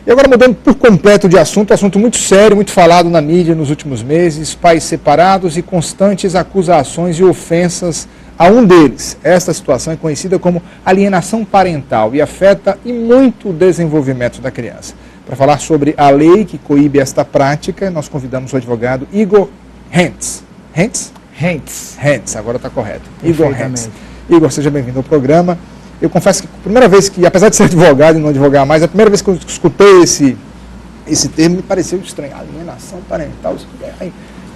E agora, mudando por completo de assunto muito sério, muito falado na mídia nos últimos meses, pais separados e constantes acusações e ofensas a um deles. Esta situação é conhecida como alienação parental e afeta e muito o desenvolvimento da criança. Para falar sobre a lei que coíbe esta prática, nós convidamos o advogado Igor Hentz. Hentz? Hentz. Hentz, agora está correto. Igor Hentz. Igor, seja bem-vindo ao programa. Eu confesso que a primeira vez que, apesar de ser advogado e não advogar mais, a primeira vez que eu escutei esse termo me pareceu estranho. Alienação parental.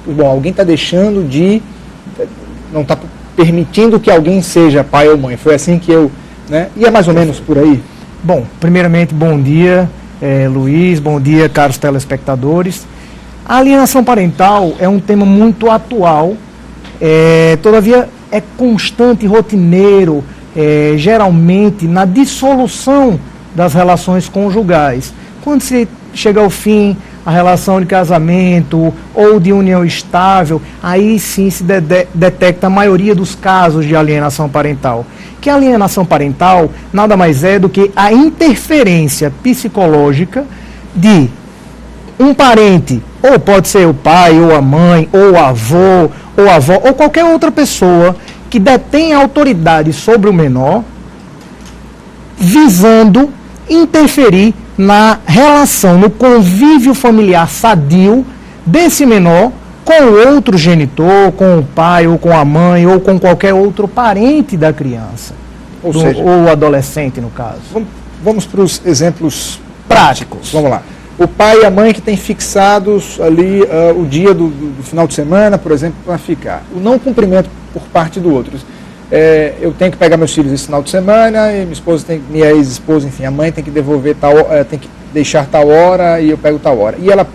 Bom, alguém está deixando de... não está permitindo que alguém seja pai ou mãe. Foi assim que eu... né? E é mais ou menos por aí? Bom, primeiramente, bom dia, Luiz, bom dia, caros telespectadores. A alienação parental é um tema muito atual, todavia é constante e rotineiro, geralmente na dissolução das relações conjugais. Quando se chega ao fim a relação de casamento ou de união estável, aí sim se detecta a maioria dos casos de alienação parental. Que a alienação parental nada mais é do que a interferência psicológica de um parente, ou pode ser o pai, ou a mãe, ou o avô, ou a avó, ou qualquer outra pessoa que detém autoridade sobre o menor, visando interferir na relação, no convívio familiar sadio desse menor com o outro genitor, com o pai, ou com a mãe, ou com qualquer outro parente da criança, ou adolescente, no caso. Vamos para os exemplos práticos. Vamos lá. O pai e a mãe que têm fixados ali o dia do final de semana, por exemplo, para ficar. O não cumprimento por parte do outro. Eu tenho que pegar meus filhos esse final de semana, e minha ex-esposa, enfim, a mãe tem que devolver tem que deixar tal hora e eu pego tal hora. E ela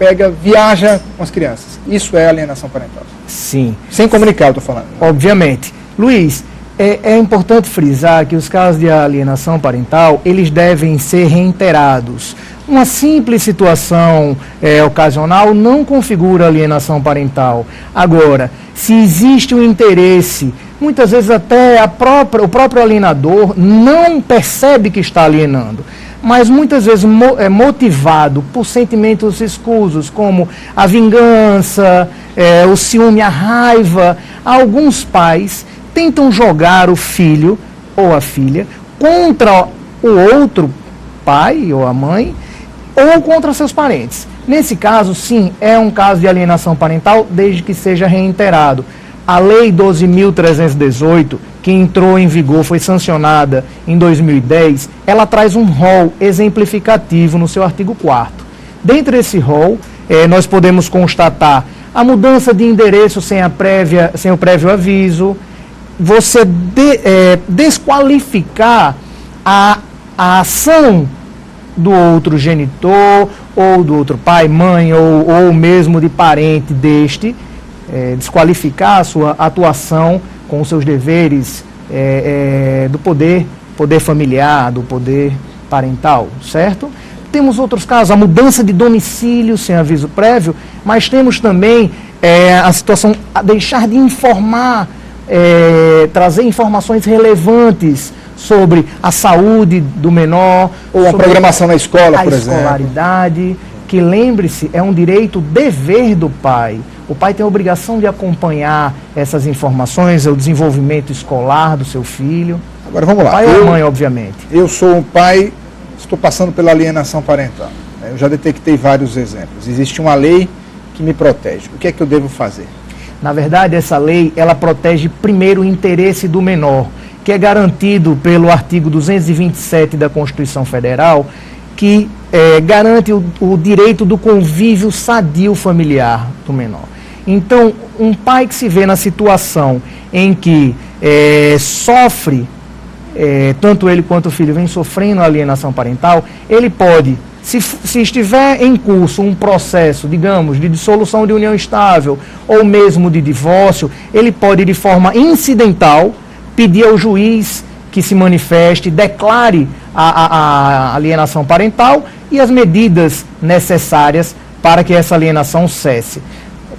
viaja com as crianças. Isso é alienação parental. Sim. Sem comunicar, eu estou falando. Obviamente. Luiz, é importante frisar que os casos de alienação parental, eles devem ser reiterados. Uma simples situação ocasional não configura alienação parental. Agora, se existe um interesse, muitas vezes até o próprio alienador não percebe que está alienando, mas muitas vezes é motivado por sentimentos escusos, como a vingança, o ciúme, a raiva. Alguns pais tentam jogar o filho ou a filha contra o outro pai ou a mãe, ou contra seus parentes. Nesse caso, sim, é um caso de alienação parental, desde que seja reiterado. A Lei 12.318, que entrou em vigor, foi sancionada em 2010, ela traz um rol exemplificativo no seu artigo 4º. Dentro desse rol, nós podemos constatar a mudança de endereço sem o prévio aviso, você desqualificar a ação do outro genitor, ou do outro pai, mãe, ou mesmo de parente deste, desqualificar a sua atuação com os seus deveres do poder familiar, do poder parental, certo? Temos outros casos, a mudança de domicílio sem aviso prévio, mas temos também a situação, a deixar de informar, trazer informações relevantes sobre a saúde do menor, ou uma programação na escola, por exemplo. A escolaridade, que lembre-se, é um direito, dever do pai. O pai tem a obrigação de acompanhar essas informações, o desenvolvimento escolar do seu filho. Agora vamos lá. O pai ou a mãe, obviamente. Eu sou um pai, estou passando pela alienação parental. Eu já detectei vários exemplos. Existe uma lei que me protege. O que é que eu devo fazer? Na verdade, essa lei, ela protege primeiro o interesse do menor, que é garantido pelo artigo 227 da Constituição Federal, que garante o direito do convívio sadio familiar do menor. Então, um pai que se vê na situação em que sofre, tanto ele quanto o filho vem sofrendo alienação parental, ele pode, se estiver em curso um processo, digamos, de dissolução de união estável ou mesmo de divórcio, ele pode, de forma incidental, pedir ao juiz que se manifeste, declare a alienação parental e as medidas necessárias para que essa alienação cesse.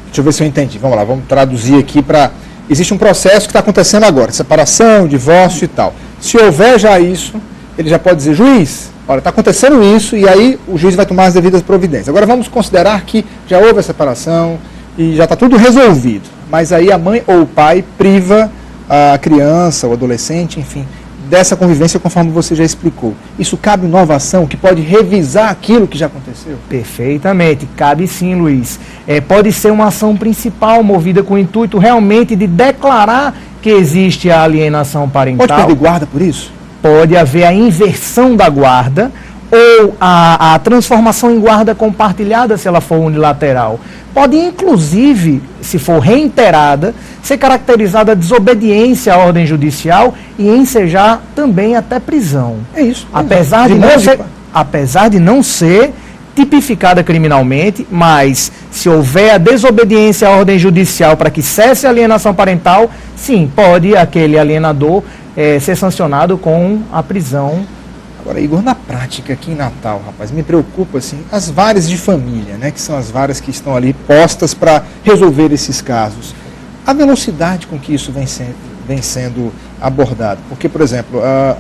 Deixa eu ver se eu entendi. Vamos lá, vamos traduzir aqui para... Existe um processo que está acontecendo agora, separação, divórcio e tal. Se houver já isso, ele já pode dizer, juiz, olha, está acontecendo isso, e aí o juiz vai tomar as devidas providências. Agora vamos considerar que já houve a separação e já está tudo resolvido, mas aí a mãe ou o pai priva a criança, o adolescente, enfim, dessa convivência conforme você já explicou. Isso cabe nova ação que pode revisar aquilo que já aconteceu? Perfeitamente, cabe sim, Luiz. Pode ser uma ação principal movida com o intuito realmente de declarar que existe a alienação parental. Pode perder guarda por isso? Pode haver a inversão da guarda ou a transformação em guarda compartilhada se ela for unilateral. Pode, inclusive, se for reiterada, ser caracterizada a desobediência à ordem judicial e ensejar também até prisão. É isso. Apesar de não ser tipificada criminalmente, mas se houver a desobediência à ordem judicial para que cesse a alienação parental, sim, pode aquele alienador ser sancionado com a prisão. Agora, Igor, na prática aqui em Natal, rapaz, me preocupa assim, as varas de família, né, que são as varas que estão ali postas para resolver esses casos. A velocidade com que isso vem sendo abordado. Porque, por exemplo, a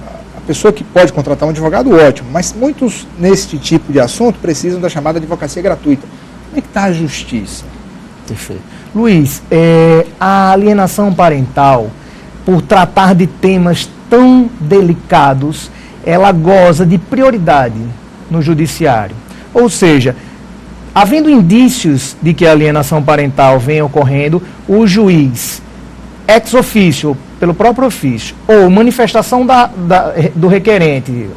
pessoa que pode contratar um advogado, ótimo, mas muitos neste tipo de assunto precisam da chamada advocacia gratuita. Como é que está a justiça? Perfeito. Luiz, a alienação parental, por tratar de temas tão delicados, ela goza de prioridade no judiciário. Ou seja, havendo indícios de que a alienação parental vem ocorrendo, o juiz, ex officio, pelo próprio ofício, ou manifestação do requerente,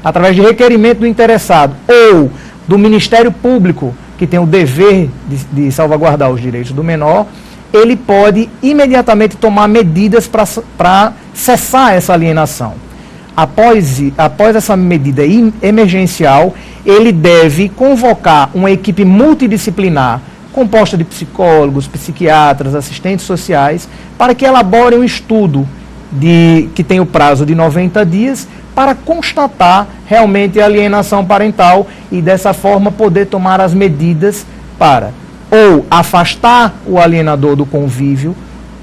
através de requerimento do interessado, ou do Ministério Público, que tem o dever de salvaguardar os direitos do menor, ele pode imediatamente tomar medidas para cessar essa alienação. Após essa medida emergencial, ele deve convocar uma equipe multidisciplinar, composta de psicólogos, psiquiatras, assistentes sociais, para que elabore um estudo que tem o prazo de 90 dias para constatar realmente a alienação parental e, dessa forma, poder tomar as medidas para ou afastar o alienador do convívio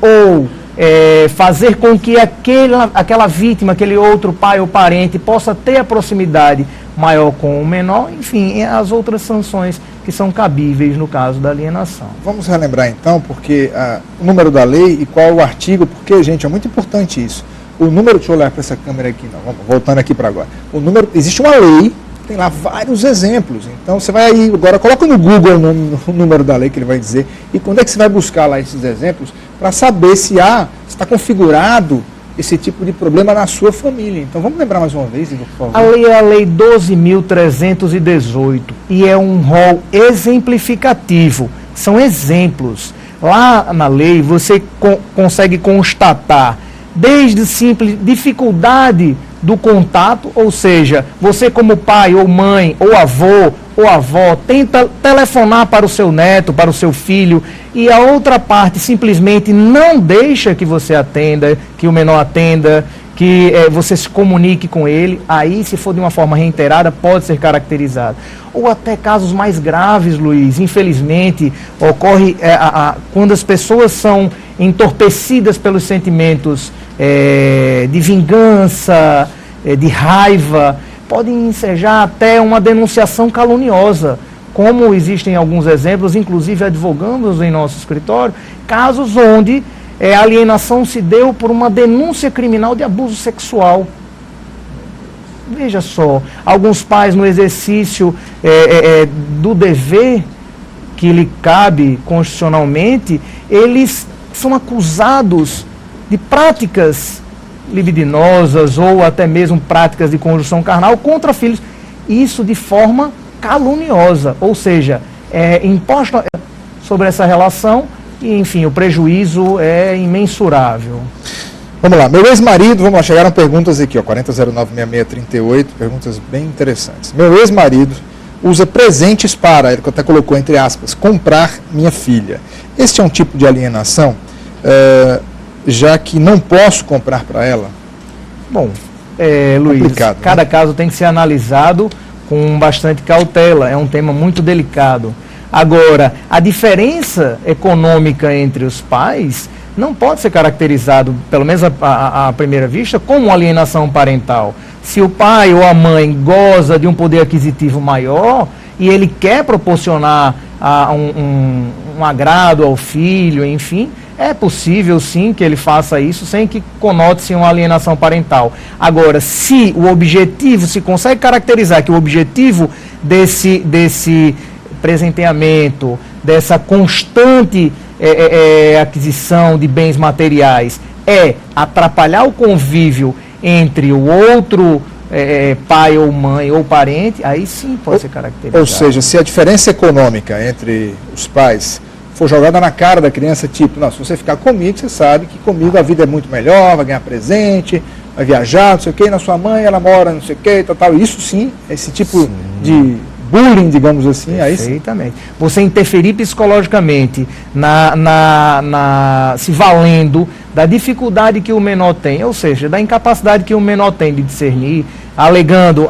ou fazer com que aquela vítima, aquele outro pai ou parente possa ter a proximidade maior com o menor, enfim, as outras sanções que são cabíveis no caso da alienação. Vamos relembrar então, porque o número da lei e qual o artigo, porque, gente, é muito importante isso. O número, deixa eu olhar para essa câmera aqui, não, voltando aqui para agora. Existe uma lei, tem lá vários exemplos, então você vai aí, agora coloca no Google o número da lei que ele vai dizer, e quando é que você vai buscar lá esses exemplos, para saber se está configurado esse tipo de problema na sua família. Então vamos lembrar mais uma vez, Igor, por favor. A lei é a Lei 12.318 e é um rol exemplificativo, são exemplos. Lá na lei você consegue constatar desde simples dificuldade do contato, ou seja, você como pai ou mãe ou avô ou avó tenta telefonar para o seu neto, para o seu filho, e a outra parte simplesmente não deixa que você atenda, que o menor atenda, que você se comunique com ele. Aí, se for de uma forma reiterada, pode ser caracterizado. Ou até casos mais graves, Luiz, infelizmente, ocorre quando as pessoas são entorpecidas pelos sentimentos de vingança, de raiva, podem ensejar até uma denunciação caluniosa, como existem alguns exemplos, inclusive advogamos em nosso escritório, casos onde a alienação se deu por uma denúncia criminal de abuso sexual. Veja só, alguns pais no exercício do dever que lhe cabe constitucionalmente, eles são acusados de práticas libidinosas ou até mesmo práticas de conjunção carnal contra filhos, isso de forma caluniosa, ou seja, imposta sobre essa relação e, enfim, o prejuízo é imensurável. Vamos lá, meu ex-marido, vamos lá, chegaram perguntas aqui, ó, 40096638, perguntas bem interessantes. Meu ex-marido usa presentes para, ele até colocou entre aspas, comprar minha filha. Este é um tipo de alienação, já que não posso comprar para ela? Bom, Luiz, cada caso tem que ser analisado com bastante cautela, é um tema muito delicado. Agora, a diferença econômica entre os pais não pode ser caracterizado, pelo menos à primeira vista, como alienação parental. Se o pai ou a mãe goza de um poder aquisitivo maior e ele quer proporcionar um agrado ao filho, enfim, é possível sim que ele faça isso sem que conote-se uma alienação parental. Agora, se o objetivo, se consegue caracterizar que o objetivo desse presenteamento, dessa constante aquisição de bens materiais é atrapalhar o convívio entre o outro pai ou mãe ou parente, aí sim pode ser caracterizado. Ou seja, se a diferença econômica entre os pais for jogada na cara da criança, tipo, não, se você ficar comigo, você sabe que comigo a vida é muito melhor, vai ganhar presente, vai viajar, não sei o quê, e na sua mãe ela mora, não sei o quê, tal. Isso sim, esse tipo de bullying, digamos assim, aí sim. Perfeitamente. Você interferir psicologicamente se valendo da dificuldade que o menor tem, ou seja, da incapacidade que o menor tem de discernir, alegando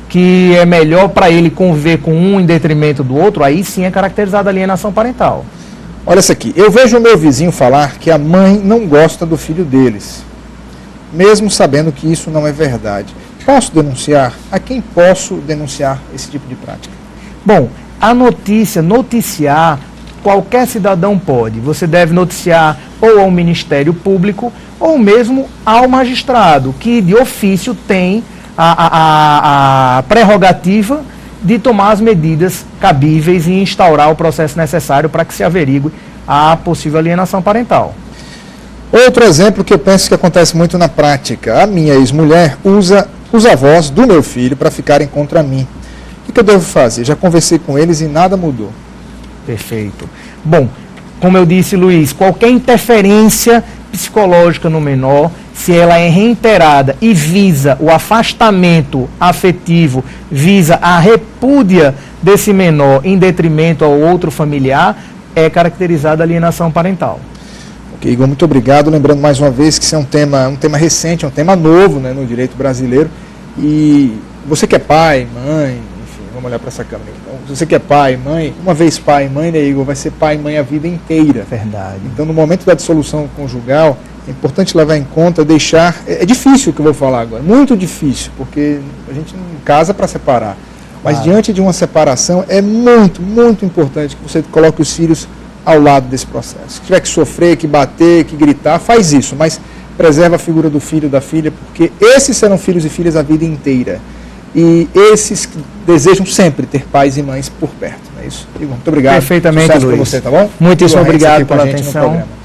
que é melhor para ele conviver com um em detrimento do outro, aí sim é caracterizada alienação parental. Olha essa aqui, eu vejo o meu vizinho falar que a mãe não gosta do filho deles, mesmo sabendo que isso não é verdade. Posso denunciar? A quem posso denunciar esse tipo de prática? Bom, noticiar, qualquer cidadão pode. Você deve noticiar ou ao Ministério Público ou mesmo ao magistrado, que de ofício tem a prerrogativa de tomar as medidas cabíveis e instaurar o processo necessário para que se averigue a possível alienação parental. Outro exemplo que eu penso que acontece muito na prática, a minha ex-mulher usa os avós do meu filho para ficarem contra mim. O que eu devo fazer? Já conversei com eles e nada mudou. Perfeito. Bom, como eu disse, Luiz, qualquer interferência psicológica no menor, se ela é reiterada e visa o afastamento afetivo, visa a repúdia desse menor em detrimento ao outro familiar, é caracterizada alienação parental. Ok, Igor, muito obrigado. Lembrando mais uma vez que isso é um tema recente, um tema novo, né, no direito brasileiro. E você que é pai, mãe, enfim, vamos olhar para essa câmera. Então, se você que é pai, mãe, uma vez pai e mãe, né, Igor, vai ser pai e mãe a vida inteira. Verdade. Então, no momento da dissolução conjugal, é importante levar em conta, deixar... É difícil o que eu vou falar agora, muito difícil, porque a gente não casa para separar. Mas diante de uma separação, é muito, muito importante que você coloque os filhos ao lado desse processo. Se tiver que sofrer, que bater, que gritar, faz isso, mas preserva a figura do filho, da filha, porque esses serão filhos e filhas a vida inteira. E esses desejam sempre ter pais e mães por perto, não é isso? Igor, muito obrigado. Perfeitamente, Sucesso Luiz. para você, tá bom? Muitíssimo obrigado pela atenção.